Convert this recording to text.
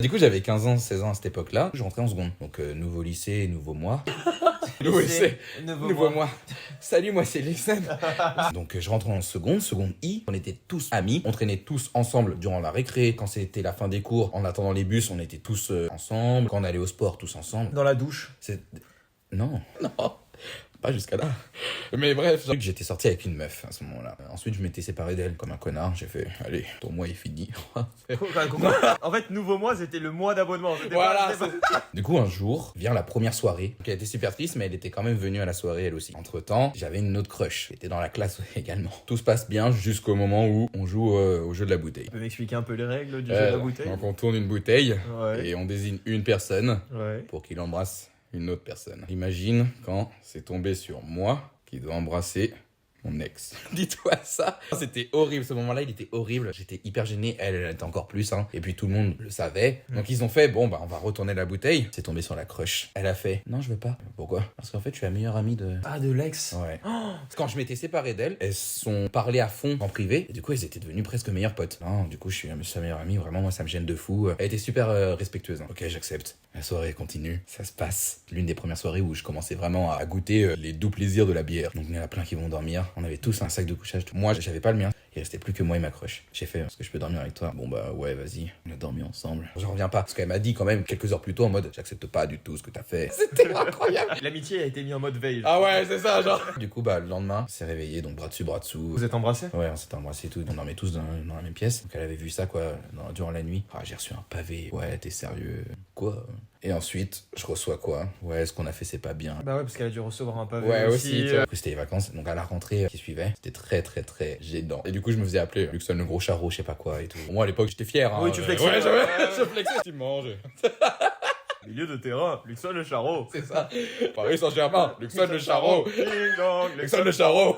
Du coup, j'avais 15 ans, 16 ans à cette époque-là. Je rentrais en seconde. Donc, nouveau lycée, nouveau moi. Nouveau lycée, nouveau moi. Salut, moi c'est Lexan. Donc, je rentre en seconde I. On était tous amis. On traînait tous ensemble durant la récré. Quand c'était la fin des cours, en attendant les bus, on était tous ensemble. Quand on allait au sport, tous ensemble. Dans la douche. Non. Pas jusqu'à là. Mais bref, j'étais sorti avec une meuf à ce moment-là. Ensuite, je m'étais séparé d'elle comme un connard. J'ai fait, allez, ton mois est fini. En fait, nouveau mois, c'était le mois d'abonnement. Voilà. Du coup, un jour, vient la première soirée. Donc, elle était super triste, mais elle était quand même venue à la soirée, elle aussi. Entre-temps, j'avais une autre crush. Elle était dans la classe également. Tout se passe bien jusqu'au moment où on joue au jeu de la bouteille. Tu peux m'expliquer un peu les règles du jeu de la bouteille? Donc, on tourne une bouteille Ouais. et on désigne une personne Ouais. pour qu'il embrasse une autre personne. Imagine quand c'est tombé sur moi qui dois embrasser mon ex. Dis-toi ça. C'était horrible, ce moment-là, il était horrible. J'étais hyper gêné, elle était encore plus. Et puis tout le monde le savait. Donc ils ont fait, bon, on va retourner la bouteille. C'est tombé sur la crush. Elle a fait, non, je veux pas. Pourquoi? Parce qu'en fait, je suis la meilleure amie de... Ah, de l'ex. Ouais. Quand je m'étais séparé d'elle, elles sont parlé à fond en privé. Et du coup, elles étaient devenues presque meilleures potes. Non, du coup, je suis sa meilleure amie. Vraiment, moi, ça me gêne de fou. Elle était super respectueuse. Ok, j'accepte. La soirée continue. Ça se passe. L'une des premières soirées où je commençais vraiment à goûter les doux plaisirs de la bière. Donc, il y en a plein qui vont dormir. On avait tous un sac de couchage. Moi, j'avais pas le mien. Il restait plus que moi et ma crush. J'ai fait, est-ce que je peux dormir avec toi? Bon, bah, ouais, vas-y. On a dormi ensemble. J'en reviens pas. Parce qu'elle m'a dit quand même quelques heures plus tôt en mode, j'accepte pas du tout ce que t'as fait. C'était incroyable. L'amitié a été mise en mode veille. Ah ouais, c'est ça, genre. Du coup, bah, le lendemain, on s'est réveillé, donc bras dessus, bras dessous. Vous êtes embrassés? Ouais, on s'était embrassés et tout. On dormait tous dans la même pièce. Donc elle avait vu ça, quoi, durant la nuit. Ah, j'ai reçu un pavé. Ouais, t'es sérieux? Quoi? Et ensuite, je reçois quoi? Ouais, ce qu'on a fait, c'est pas bien. Bah ouais, parce qu'elle a dû recevoir un pavé. Ouais, aussi. Du coup, c'était les vacances. Donc à la rentrée qui suivait, c'était très, très, très gênant. Et du coup, je me faisais appeler Luxon le gros charreau, je sais pas quoi et tout. Moi, à l'époque, j'étais fier. Hein, Oui, tu flexais. Ouais, je flexais. Tu manges. Milieu de terrain, Luxon le charreau. C'est ça. Paris Saint-Germain, Luxon le charreau. Ding dong, Luxon le charreau.